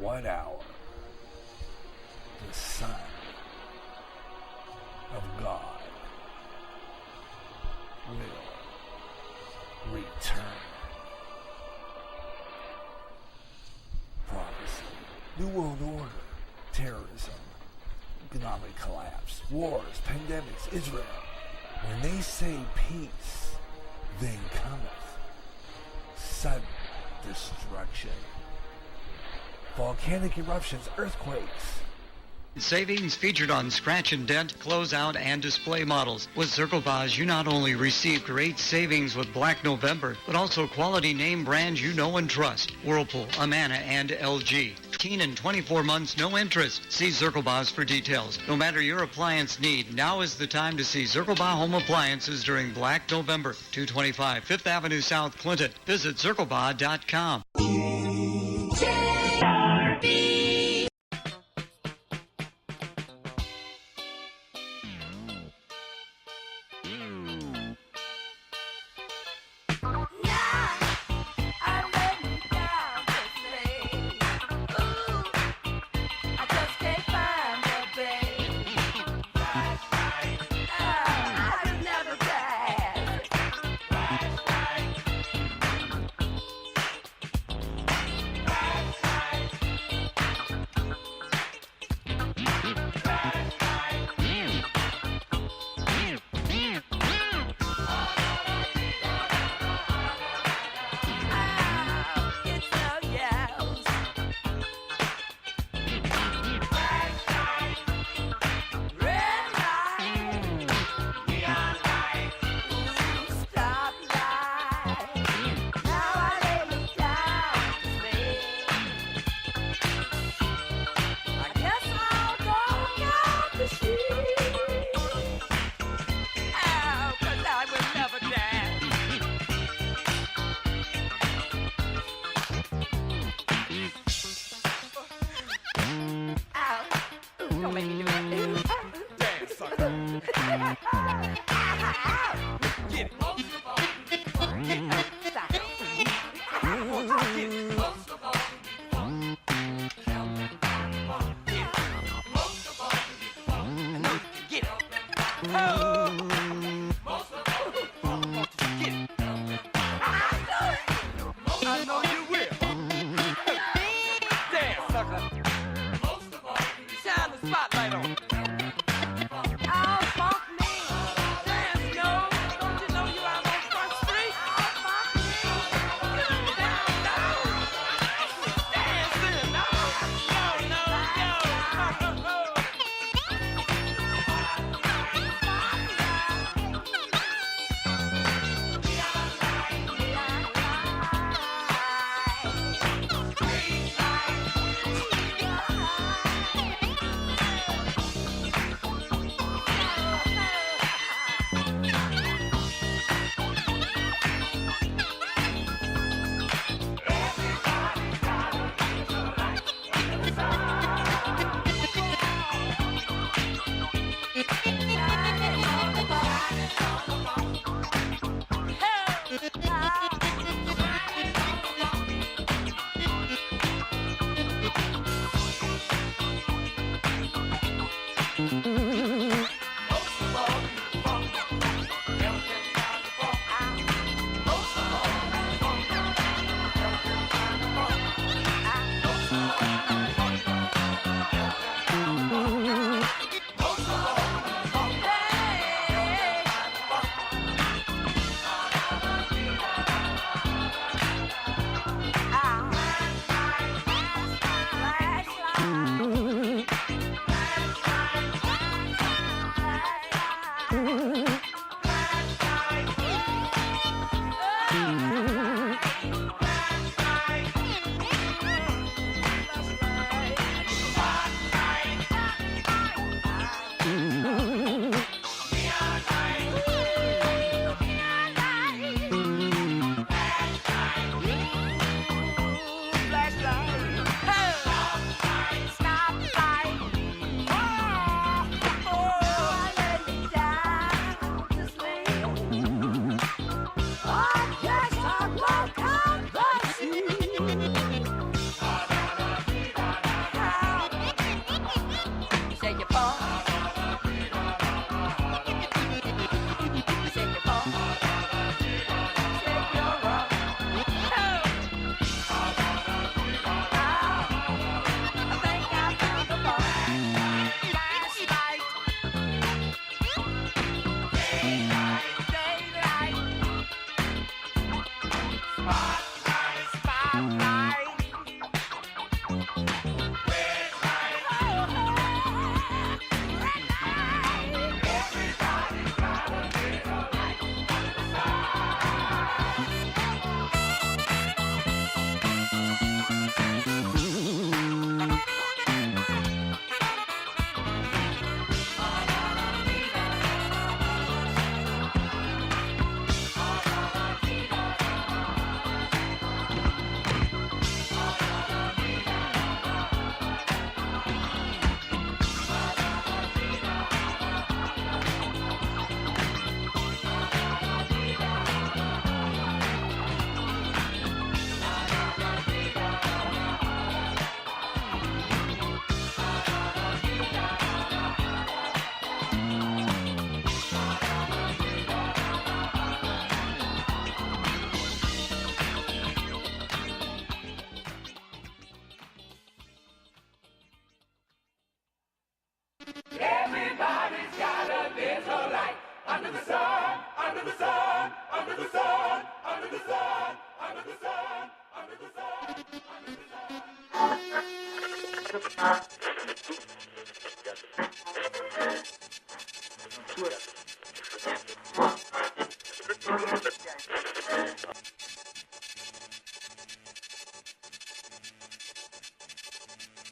1 hour, the Son of God will return. Prophecy, New World Order, terrorism, economic collapse, wars, pandemics, Israel. When they say peace, then cometh sudden destruction. Volcanic eruptions, earthquakes. Savings featured on scratch and dent, closeout, and display models. With Circle Boss, you not only receive great savings with Black November, but also quality name brands you know and trust. Whirlpool, Amana, and LG. 18 and 24 months, no interest. See Circle Boss for details. No matter your appliance need, now is the time to see Circle Boss Home Appliances during Black November. 225 5th Avenue South, Clinton. Visit CircleBoss.com.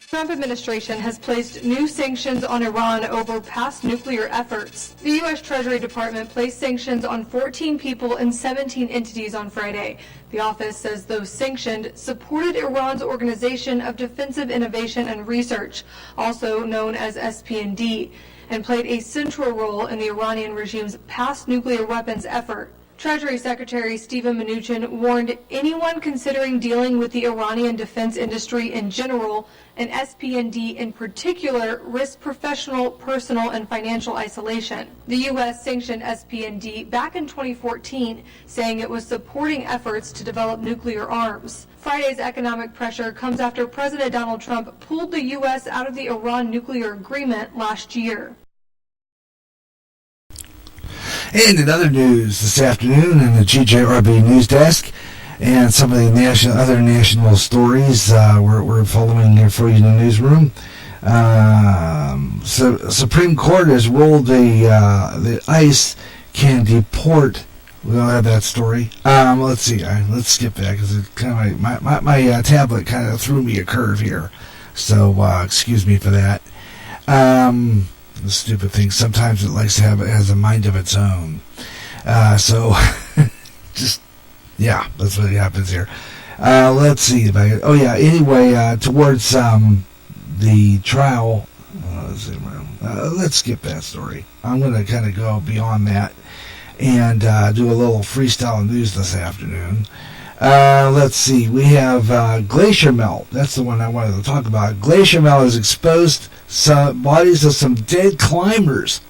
Trump administration has placed new sanctions on Iran over past nuclear efforts. The U.S. Treasury Department placed sanctions on 14 people and 17 entities on Friday. The office says those sanctioned supported Iran's Organization of Defensive Innovation and Research, also known as SPND, and played a central role in the Iranian regime's past nuclear weapons effort. Treasury Secretary Steven Mnuchin warned anyone considering dealing with the Iranian defense industry in general, and SPND in particular, risk professional, personal, and financial isolation. The U.S. sanctioned SPND back in 2014, saying it was supporting efforts to develop nuclear arms. Friday's economic pressure comes after President Donald Trump pulled the U.S. out of the Iran nuclear agreement last year. And in other news this afternoon in the GJRB News Desk, and some of the other national stories we're following here for you in the newsroom. Supreme Court has ruled the ICE can deport. We don't have that story. Let's see. Let's skip that because it kind of my tablet kind of threw me a curve here. So excuse me for that. The stupid thing. Sometimes it likes to have it has a mind of its own. So just yeah, that's what happens here. Let's see if I. Oh yeah. Anyway, towards the trial. Let's skip that story. I'm going to kind of go beyond that and do a little freestyle news this afternoon. Let's see. We have glacier melt. That's the one I wanted to talk about. Glacier melt has exposed some bodies of some dead climbers.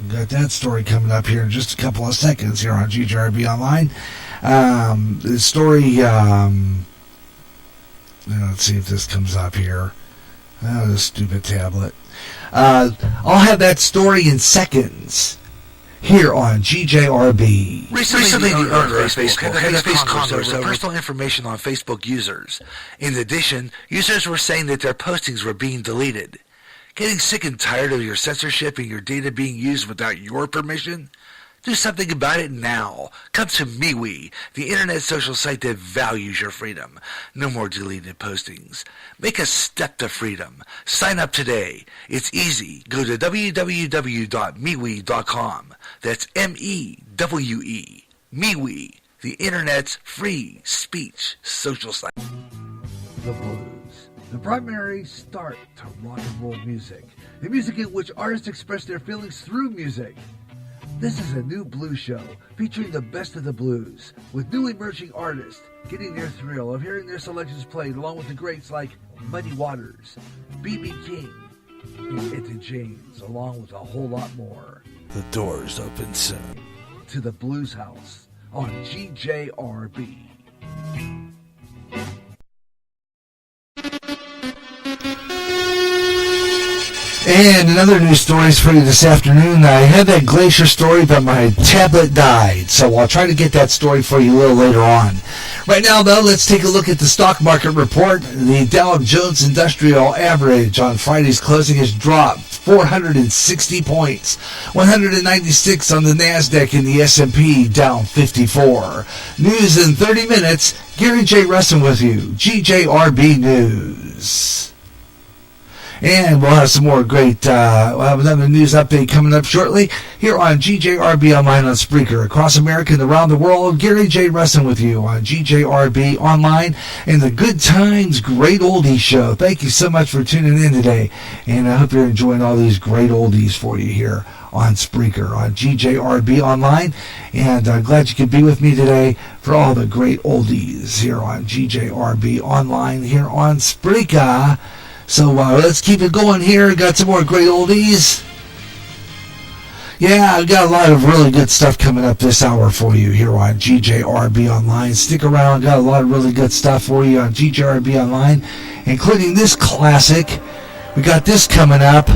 We've got that story coming up here in just a couple of seconds here on GJRB Online. The story, let's see if this comes up here. Oh, this stupid tablet. I'll have that story in seconds here on GJRB. Recently the owner of Facebook had to face controversy over personal information on Facebook users. In addition, users were saying that their postings were being deleted. Getting sick and tired of your censorship and your data being used without your permission? Do something about it now. Come to MeWe, the internet social site that values your freedom. No more deleted postings. Make a step to freedom. Sign up today. It's easy. Go to www.mewe.com. That's M-E-W-E. MeWe, the internet's free speech social site. The blues. The primary start to rock and roll music. The music in which artists express their feelings through music. This is a new blues show featuring the best of the blues, with new emerging artists getting their thrill of hearing their selections played along with the greats like Muddy Waters, B.B. King, and Etta James, along with a whole lot more. The doors open soon. To the Blues House on GJRB. And another news story for you this afternoon. I had that glacier story, but my tablet died. So I'll try to get that story for you a little later on. Right now, though, let's take a look at the stock market report. The Dow Jones Industrial Average on Friday's closing has dropped 460 points. 196 on the NASDAQ and the S&P down 54. News in 30 minutes. Gary J. Russin with you. GJRB News. And we'll have some more great, we'll have another news update coming up shortly here on GJRB Online on Spreaker. Across America and around the world, Gary J. Russin with you on GJRB Online and the Good Times Great Oldies Show. Thank you so much for tuning in today, and I hope you're enjoying all these great oldies for you here on Spreaker, on GJRB Online, and I'm glad you could be with me today for all the great oldies here on GJRB Online here on Spreaker. So let's keep it going here. Got some more great oldies. Yeah, I've got a lot of really good stuff coming up this hour for you here on GJRB Online. Stick around. Got a lot of really good stuff for you on GJRB Online, including this classic. We got this coming up.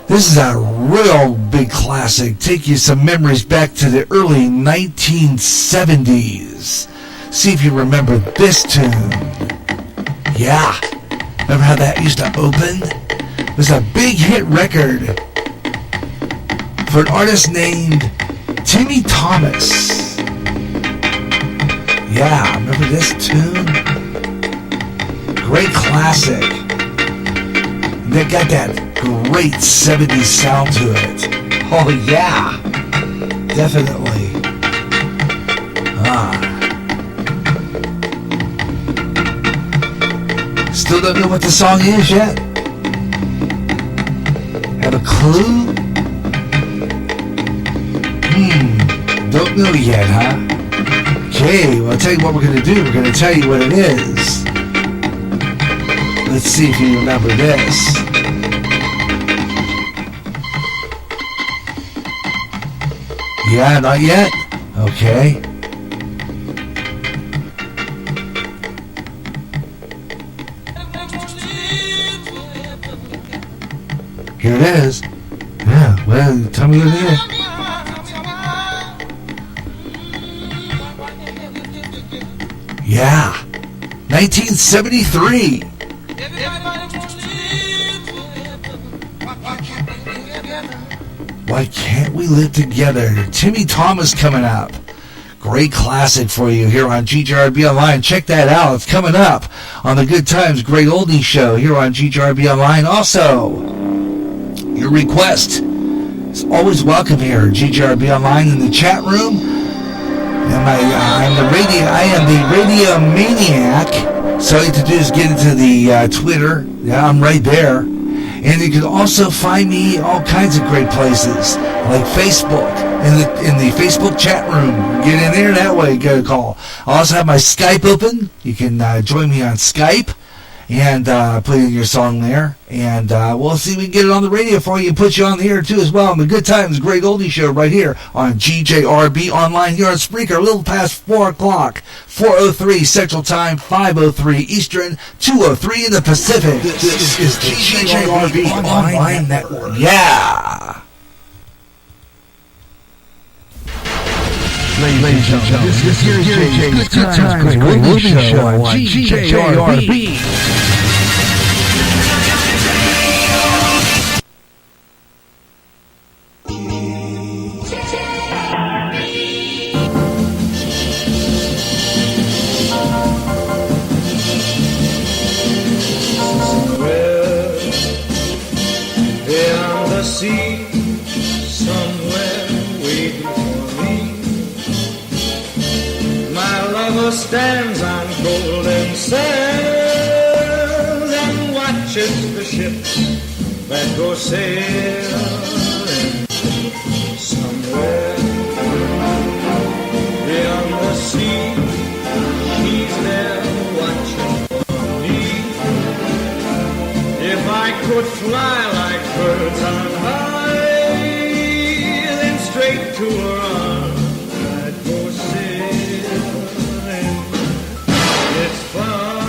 This is a real big classic. Take you some memories back to the early 1970s. See if you remember this tune. Yeah. Remember how that used to open? It was a big hit record for an artist named Timmy Thomas. Yeah, remember this tune? Great classic. And they got that great 70s sound to it. Oh yeah, definitely. Still don't know what the song is yet? Have a clue? Don't know yet, huh? Okay, well, I'll tell you what we're going to do. We're going to tell you what it is. Let's see if you remember this. Yeah, not yet? Okay. Here it is. Yeah, well, tell me what it is. Yeah, 1973. Why can't we live together? Timmy Thomas coming up. Great classic for you here on GJRB Online. Check that out. It's coming up on the Good Times Great Oldies Show here on GJRB Online. Also, your request is always welcome here at GJRB Online in the chat room. And I am the Radio Maniac. So all you have to do is get into the Twitter. Yeah, I'm right there. And you can also find me all kinds of great places, like Facebook, in the Facebook chat room. Get in there that way, get a call. I also have my Skype open. You can join me on Skype and put in your song there. And we'll see if we can get it on the radio for you and put you on the air, too, as well. On the Good Times Great Oldie Show right here on GJRB Online here on Spreaker, a little past 4 o'clock. 4:03 Central Time, 5:03 Eastern, 2:03 in the Pacific. This is the GJRB Online Network. Yeah! Ladies and gentlemen, this is Good Times Great Oldie Show on GJRB. Sea, somewhere waiting for me. My lover stands on golden sands and watches the ships that go sailing. Somewhere beyond the sea, he's there watching for me. If I could fly like birds on to her arms, I'd go sailing. It's far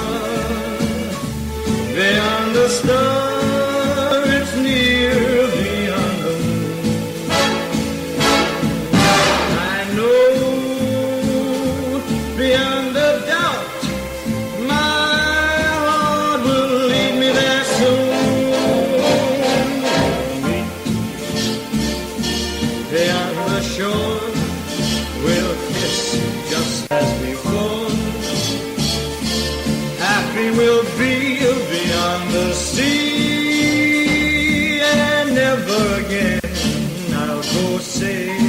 beyond the star, it's near sailing.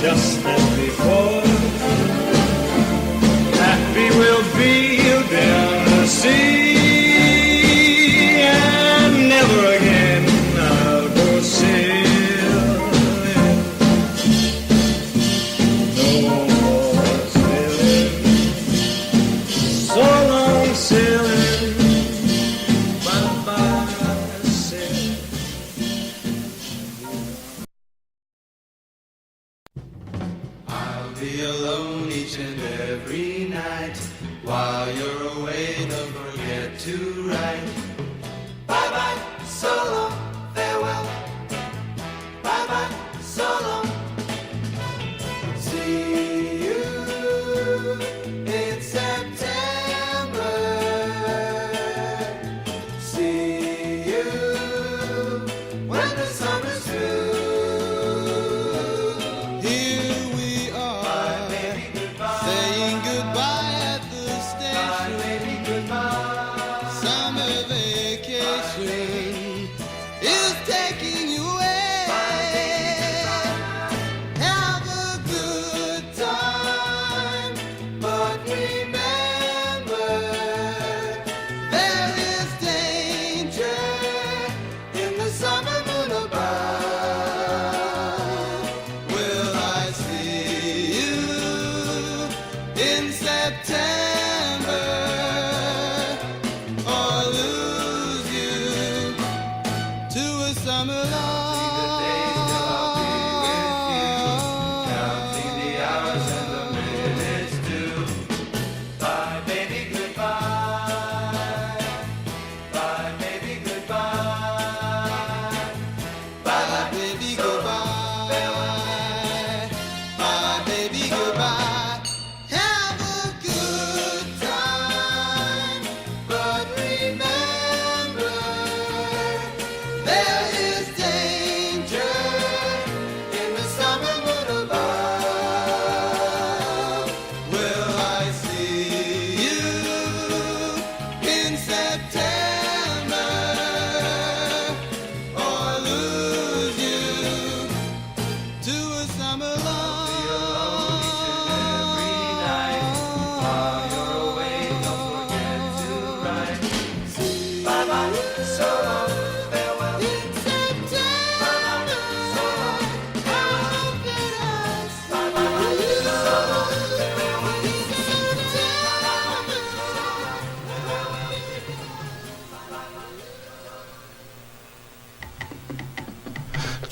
Just as before, happy we'll be down the sea, and never again I'll go sailing. No more sailing, so long sailing, bye-bye sailing. Be alone each and every night. While you're away, don't forget to write. Bye-bye, so long, farewell. Bye-bye, so long. See you in September. See you when the summer's through.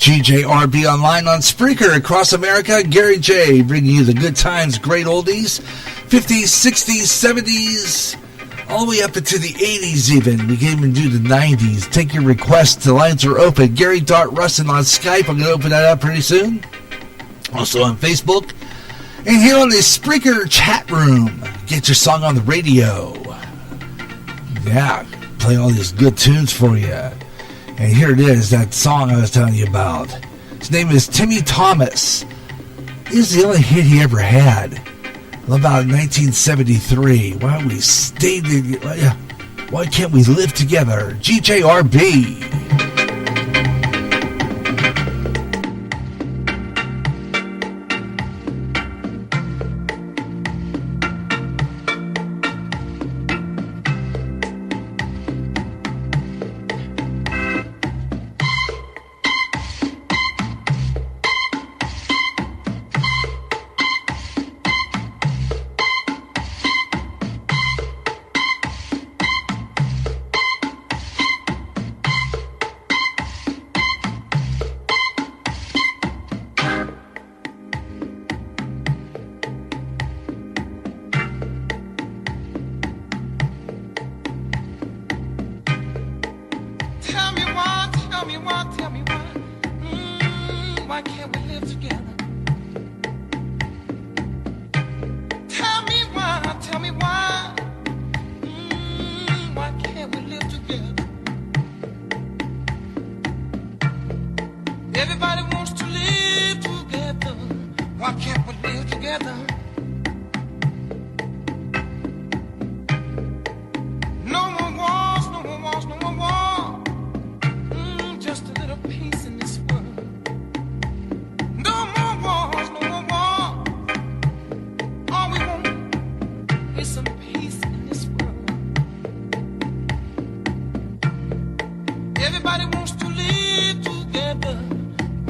GJRB online on Spreaker across America. Gary J bringing you the good times, great oldies, 50s, 60s, 70s, all the way up into the 80s even. We can even do the 90s. Take your requests. The lines are open. Gary.Russin on Skype. I'm going to open that up pretty soon. Also on Facebook. And here on the Spreaker chat room. Get your song on the radio. Yeah, play all these good tunes for you. And here it is, that song I was telling you about. His name is Timmy Thomas. This is the only hit he ever had. About 1973. Why can't we live together? GJRB.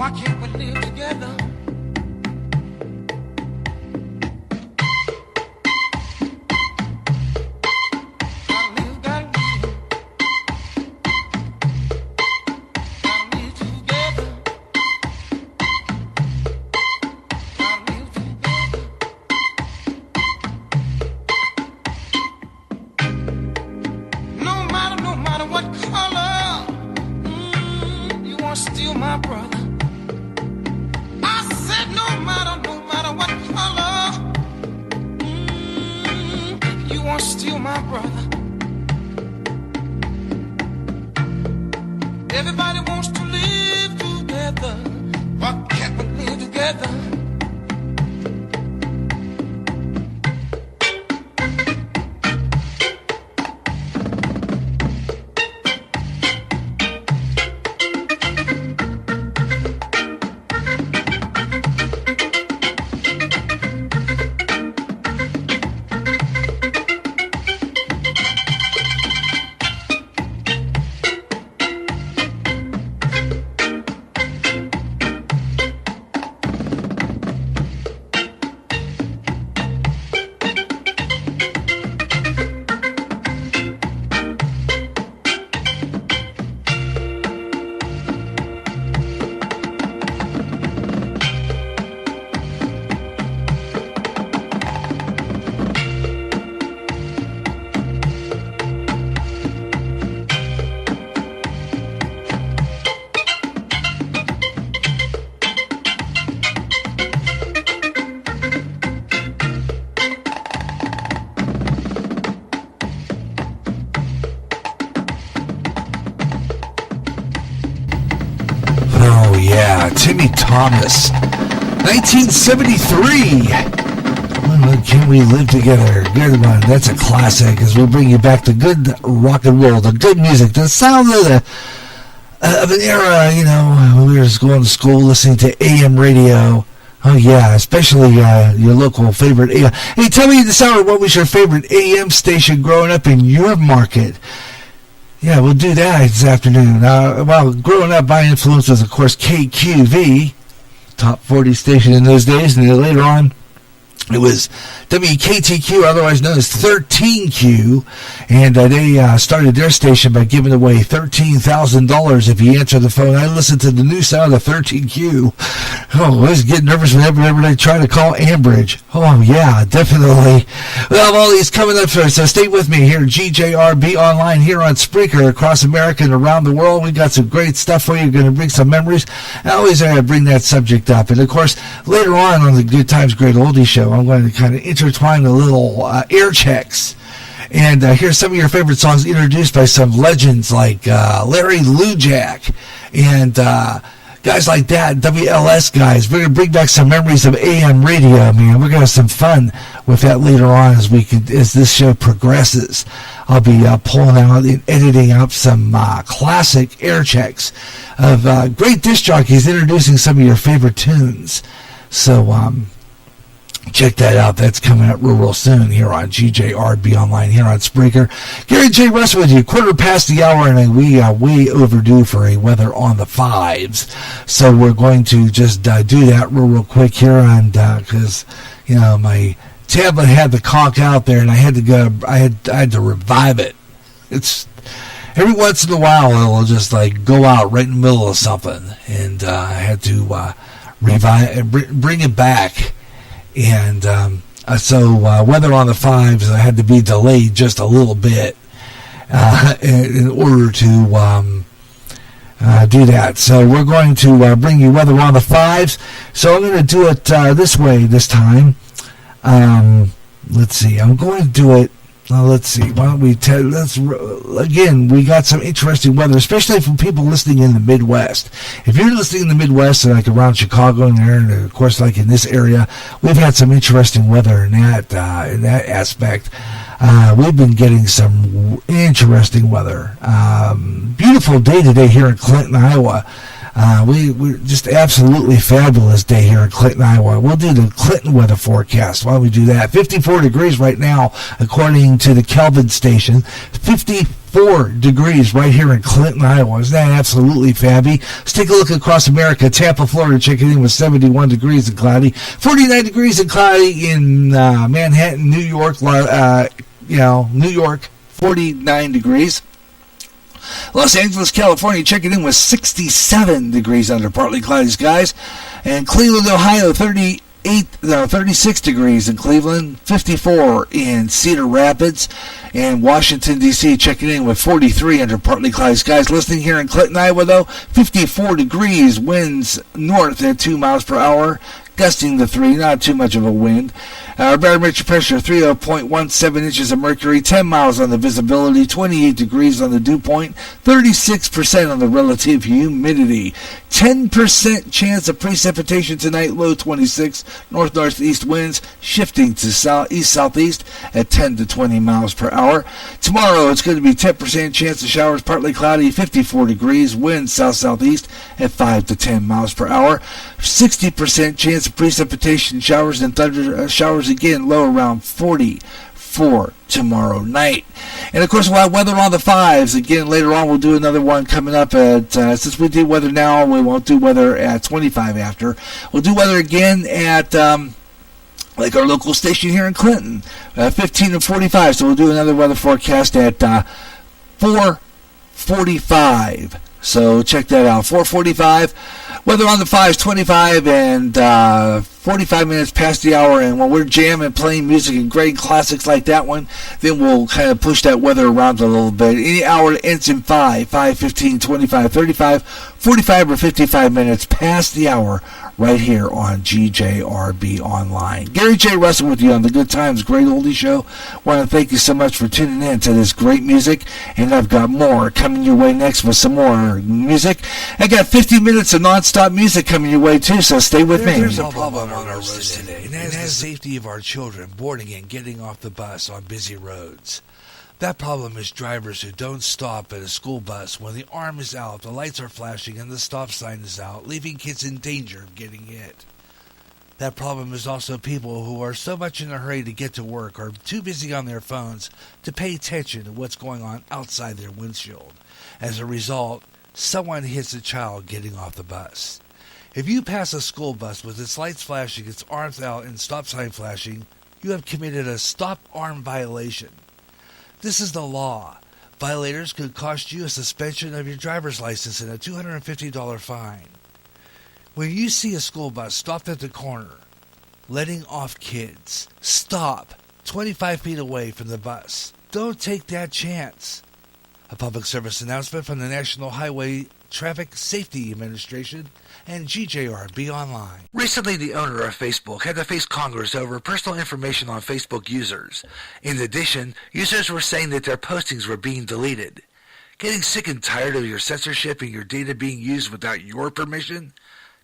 Why can't we live together? Timmy Thomas, 1973. When Can We Live Together? Good one. That's a classic as we bring you back to good rock and roll, the good music, the sound of an era, you know, when we were just going to school listening to AM radio. Oh, yeah, especially your local favorite AM. Hey, tell me this hour, what was your favorite AM station growing up in your market? Yeah, we'll do that this afternoon. Well, growing up, my influence was, of course, KQV, top 40 station in those days, and then later on, it was WKTQ, otherwise known as 13Q, and they started their station by giving away $13,000 if you answer the phone. I listened to the new sound of 13Q. Oh, I was getting nervous whenever they try to call Ambridge. Oh, yeah, definitely. Well, all these coming up for us, so stay with me here, GJRB Online, here on Spreaker, across America and around the world. We got some great stuff for you. We're going to bring some memories. I always bring that subject up. And, of course, later on the Good Times, Great Oldies show, I'm going to kind of intertwine a little air checks. And here's some of your favorite songs introduced by some legends like Larry Lujak and guys like that, WLS guys. We're going to bring back some memories of AM radio, man. We're going to have some fun with that later on as this show progresses. I'll be pulling out and editing up some classic air checks of great disc jockeys introducing some of your favorite tunes. So, check that out. That's coming up real soon here on GJRB Online, here on Spreaker. Gary J. Russ with you, 1:15 and we are way overdue for a weather on the fives. So we're going to just do that real quick here, and because my tablet had the conch out there, and I had to go. I had to revive it. It's every once in a while it'll just like go out right in the middle of something, and I had to revive, bring it back. And so weather on the fives had to be delayed just a little bit in order to do that. So we're going to bring you weather on the fives. So I'm going to do it this way this time. Let's see. I'm going to do it. Let's see. Why don't we again, we got some interesting weather, especially from people listening in the Midwest. If you're listening in the Midwest, like around Chicago and there, and of course, like in this area, we've had some interesting weather in that aspect. We've been getting some interesting weather. Beautiful day today here in Clinton, Iowa. We're just absolutely fabulous day here in Clinton, Iowa. We'll do the Clinton weather forecast. Why don't we do that? 54 degrees right now, according to the Kelvin station. 54 degrees right here in Clinton, Iowa. Isn't that absolutely fabby? Let's take a look across America. Tampa, Florida, checking in with 71 degrees and cloudy. 49 degrees and cloudy in Manhattan, New York. New York, 49 degrees. Los Angeles, California, checking in with 67 degrees under partly cloudy skies. And Cleveland, Ohio, 36 degrees in Cleveland, 54 in Cedar Rapids. And Washington, D.C., checking in with 43 under partly cloudy skies. Listening here in Clinton, Iowa, though, 54 degrees, winds north at 2 miles per hour. Gusting to 3, not too much of a wind. Our barometric pressure, 30.17 inches of mercury, 10 miles on the visibility, 28 degrees on the dew point, 36% on the relative humidity, 10% chance of precipitation tonight, low 26, north-northeast winds shifting to east-southeast at 10 to 20 miles per hour. Tomorrow, it's going to be 10% chance of showers, partly cloudy, 54 degrees, winds south-southeast at 5 to 10 miles per hour, 60% chance of precipitation, showers and thunder showers again, low around 40 for tomorrow night. And of course, we'll have weather on the fives again later on. We'll do another one coming up at since we do weather now, we won't do weather at 25 after. We'll do weather again at like our local station here in Clinton, 15 and 45. So we'll do another weather forecast at 4:45. So check that out. 4:45. Weather on the 5s, 25 and 45 minutes past the hour. And when we're jamming, playing music and great classics like that one, then we'll kind of push that weather around a little bit. Any hour that ends in 5, 15, 25, 35, 45 or 55 minutes past the hour right here on GJRB Online. Gary J. Russell with you on the Good Times Great Oldie Show. Want to thank you so much for tuning in to this great music, and I've got more coming your way next with some more music. I got 50 minutes of non-stop music coming your way too, so stay with me. There's a problem on our roads today, and that is the safety of our children boarding and getting off the bus on busy roads. That problem is drivers who don't stop at a school bus when the arm is out, the lights are flashing, and the stop sign is out, leaving kids in danger of getting hit. That problem is also people who are so much in a hurry to get to work or too busy on their phones to pay attention to what's going on outside their windshield. As a result, someone hits a child getting off the bus. If you pass a school bus with its lights flashing, its arms out, and stop sign flashing, you have committed a stop arm violation. This is the law. Violators could cost you a suspension of your driver's license and a $250 fine. When you see a school bus stopped at the corner, letting off kids, stop 25 feet away from the bus. Don't take that chance. A public service announcement from the National Highway Traffic Safety Administration and GJRB Online. Recently, the owner of Facebook had to face Congress over personal information on Facebook users. In addition, users were saying that their postings were being deleted. Getting sick and tired of your censorship and your data being used without your permission?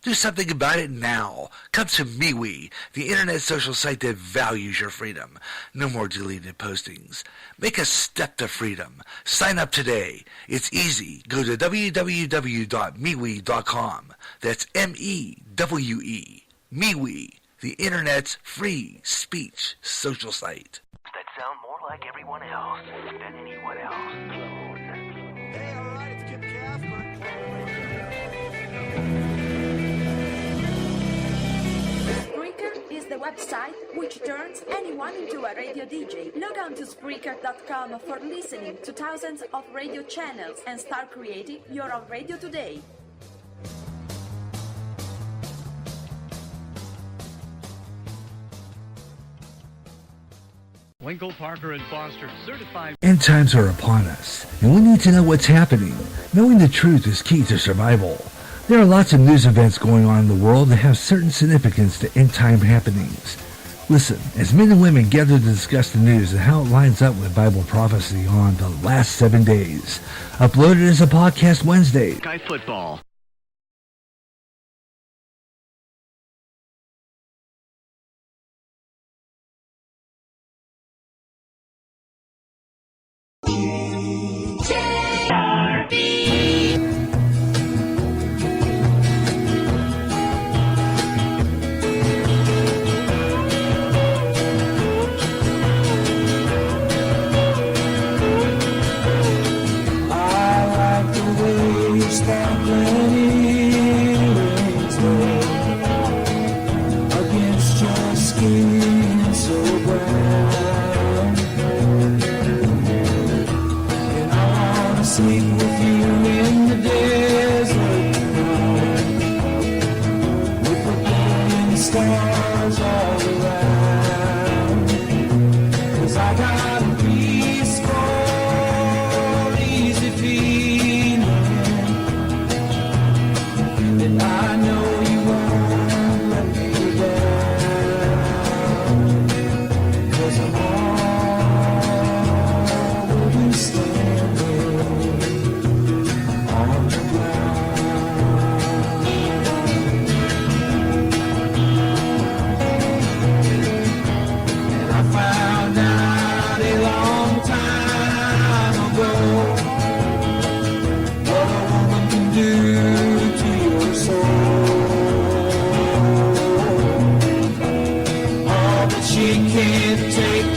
Do something about it now. Come to MeWe, the internet social site that values your freedom. No more deleted postings. Make a step to freedom. Sign up today. It's easy. Go to www.MeWe.com. That's M-E-W-E. MeWe, the internet's free speech social site. That sound more like everyone else than anyone else. Hey, all right, it's Kip Casper. Spreaker is the website which turns anyone into a radio DJ. Log on to Spreaker.com for listening to thousands of radio channels and start creating your own radio today. Winkle, Parker, and Foster, certified. End times are upon us, and we need to know what's happening. Knowing the truth is key to survival. There are lots of news events going on in the world that have certain significance to end-time happenings. Listen, as men and women gather to discuss the news and how it lines up with Bible prophecy on the last 7 days. Uploaded as a podcast Wednesday. Sky football.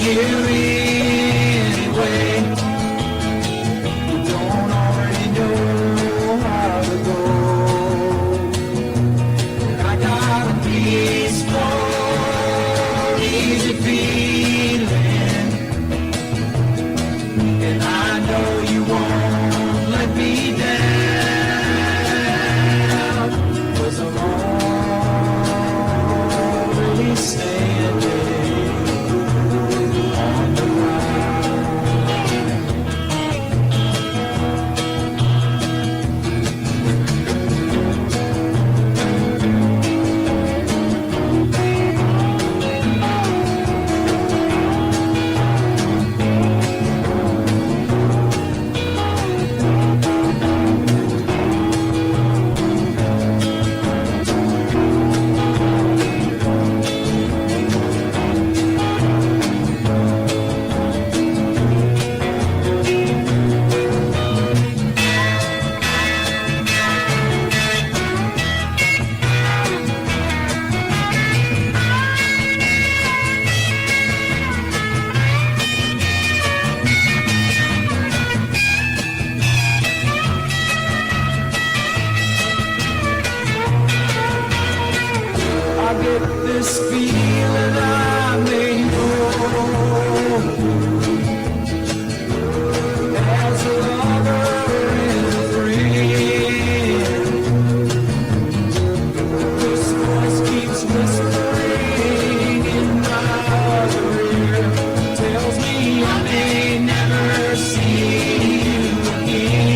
here anyway. You don't already know how to go. I got a peaceful, easy feeling, and I know you won't let me down, 'cause I'm already standing on the I get this feeling I may know as a lover and a friend. This voice keeps whispering in my ear, tells me I may never see you again,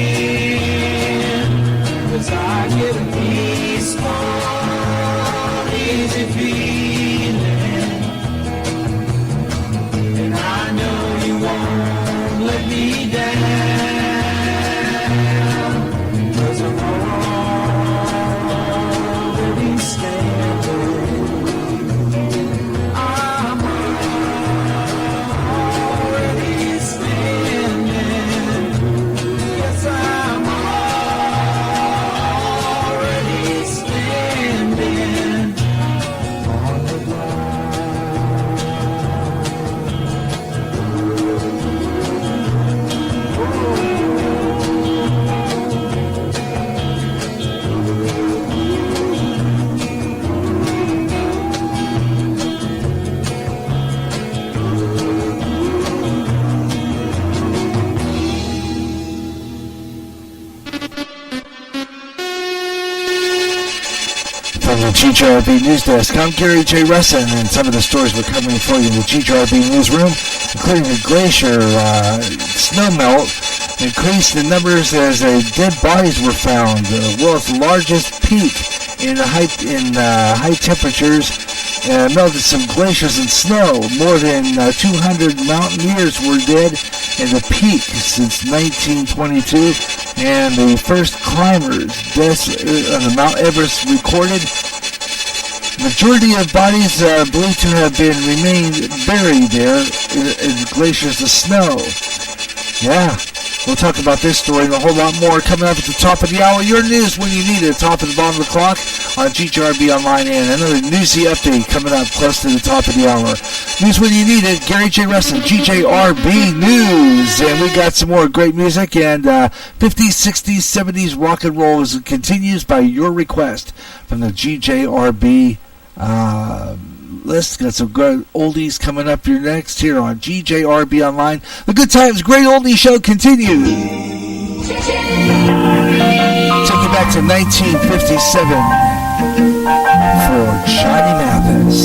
'cause I get a peaceful, easy feeling, and I know you won't let me down, 'cause I'm already standing. I'm already standing. Yes, I'm already standing on the From the GJRB News Desk, I'm Gary J. Russin, and some of the stories we're covering for you in the GJRB newsroom, including the glacier snowmelt, increased in numbers as dead bodies were found. The world's largest peak in high temperatures melted some glaciers and snow. More than 200 mountaineers were dead in the peak since 1922, and the first climbers deaths on the Mount Everest recorded. Majority of bodies believed to have remained buried there in glaciers of snow. Yeah, we'll talk about this story and a whole lot more coming up at the top of the hour. Your news when you need it, top and the bottom of the clock on GJRB Online, and another newsy update coming up close to the top of the hour. News when you need it, Gary J. Russin, GJRB News. And we got some more great music, and 50s, 60s, 70s rock and roll continues by your request from the GJRB list. Got some good oldies coming up here next here on GJRB Online. The Good Times Great Oldie Show continues. Take you back to 1957 for Johnny Mathis.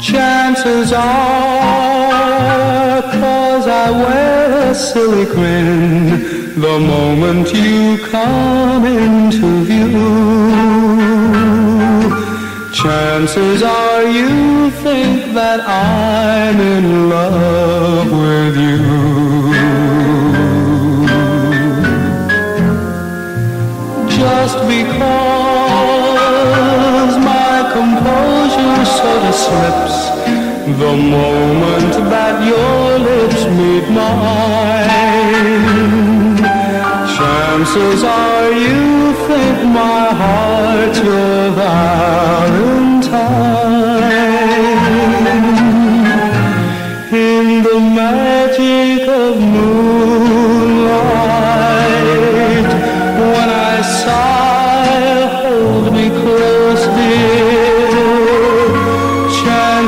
chances are, 'cause I wear a silly grin the moment you come into view. Chances are you think that I'm in love with you. Just because my composure sort of slips the moment that your lips meet mine. Chances are you think my heart's your Valentine.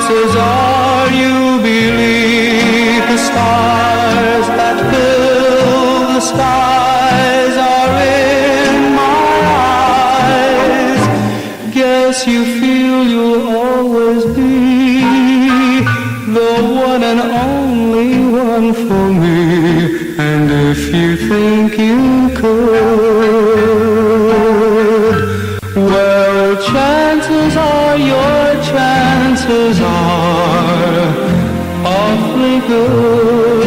chances are you believe the stars that fill the skies are in my eyes. Guess you feel you'll always be the one and only one for me. And if you think you could, well, chances are your chances are awfully good.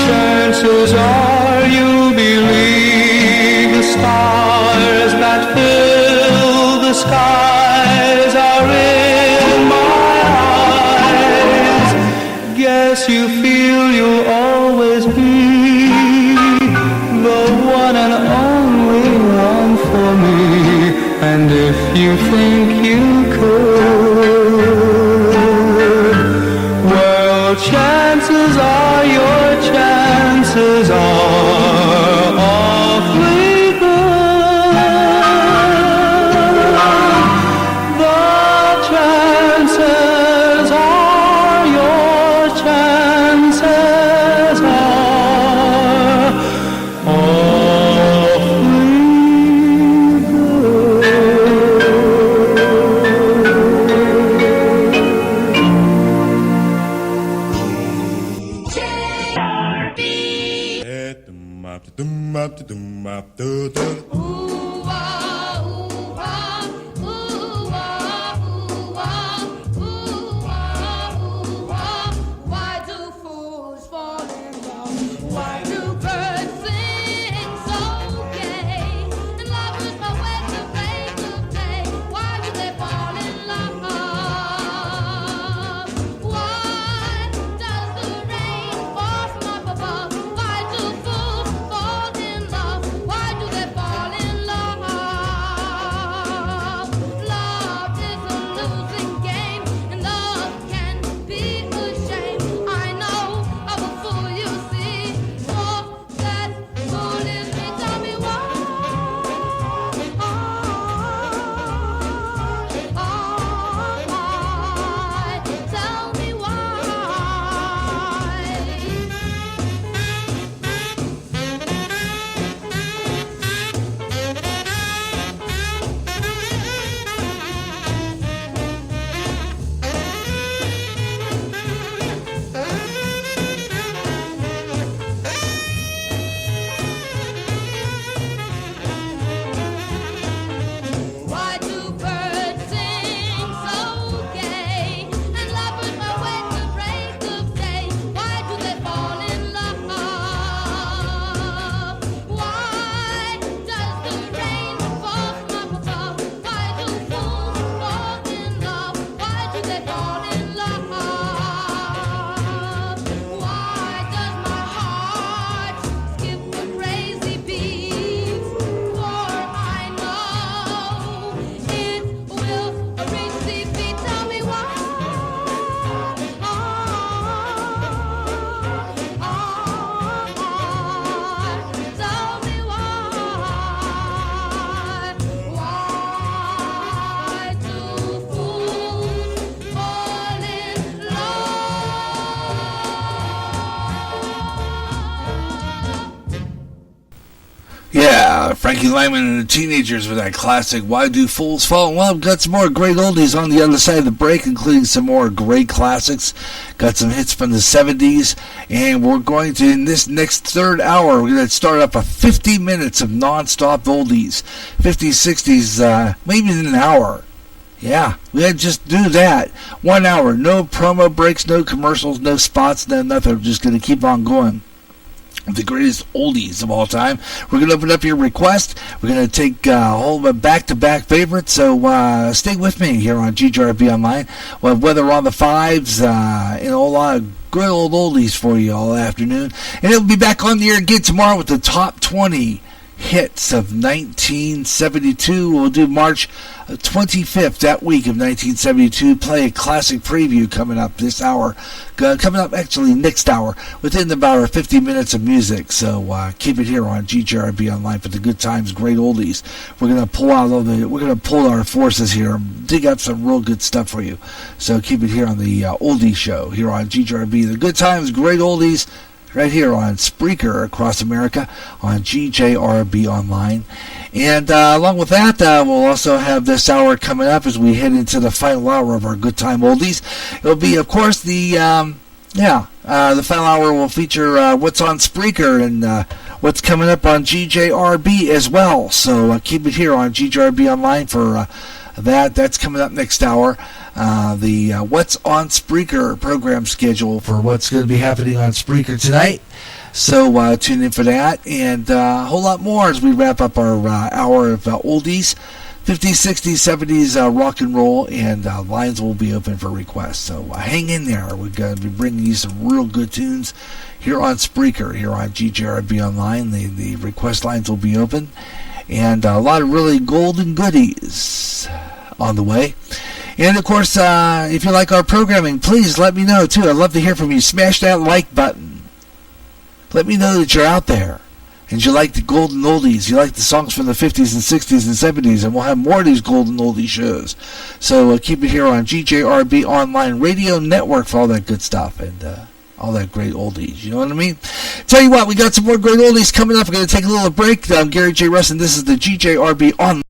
Chances are you believe the stars that fill the skies are in my eyes. Guess you feel you'll always be the one and only one for me. And if you think you could, well, chances are your chances are awfully good. The chances are your chances are awfully Why do fools fall in love? Why do birds sing so gay? And lovers know when to break of day. Why do they fall in love? Why does the rain fall from up above? Why do fools fall in love? Why do they fall in love? Love is a losing game, and love can be a shame. I know of a fool you see, for that fool is me. Tell me why. Tell me why. Why do birds sing so gay? And lovers know when to break of day. Why do they fall in love? Why does the rain fall from up above? Why do fools fall in love? Why do they fall in love? Why does my heart skip a crazy beat? For I know it will reach deep. Tell me why. Tell me why. Why do fools fall in love? Yeah, Frankie Lyman and the Teenagers with that classic Why Do Fools Fall in Love. Got some more great oldies on the other side of the break, including some more great classics. Got some hits from the 70s, and we're going to, in this next third hour, we're going to start up a 50 minutes of non-stop oldies. 50s, 60s, maybe in an hour. Yeah, we had to just do that. 1 hour, no promo breaks, no commercials, no spots, no nothing. We're just going to keep on going. The greatest oldies of all time. We're going to open up your request. We're going to take a whole back-to-back favorites, so stay with me here on GJRB Online. We'll have Weather on the Fives, and a lot of good old oldies for you all afternoon. And it'll be back on the air again tomorrow with the top 20 hits of 1972. We'll do March 25th, that week of 1972. Play a classic preview coming up this hour. Coming up actually next hour, within about 50 minutes of music. So keep it here on GJRB Online for the good times, great oldies. We're gonna pull our forces here, dig up some real good stuff for you. So keep it here on the Oldie Show here on GJRB, the good times, great oldies. Right here on Spreaker across America on GJRB Online. And along with that, we'll also have this hour coming up as we head into the final hour of our Good Time Oldies. It'll be, of course, the final hour will feature what's on Spreaker and what's coming up on GJRB as well. So keep it here on GJRB Online for that. That's coming up next hour. The What's on Spreaker program schedule for what's going to be happening on Spreaker tonight. So tune in for that and a whole lot more as we wrap up our hour of oldies, 50s, 60s, 70s rock and roll, and lines will be open for requests. So hang in there. We're going to be bringing you some real good tunes here on Spreaker, here on GJRB Online. The request lines will be open, and a lot of really golden goodies on the way. And of course, if you like our programming, please let me know too. I'd love to hear from you. Smash that like button. Let me know that you're out there and you like the golden oldies. You like the songs from the 50s and 60s and 70s, and we'll have more of these golden oldie shows. So keep it here on GJRB Online Radio Network for all that good stuff and all that great oldies. You know what I mean? Tell you what, we got some more great oldies coming up. We're going to take a little break. I'm Gary J. Russ, and this is the GJRB Online.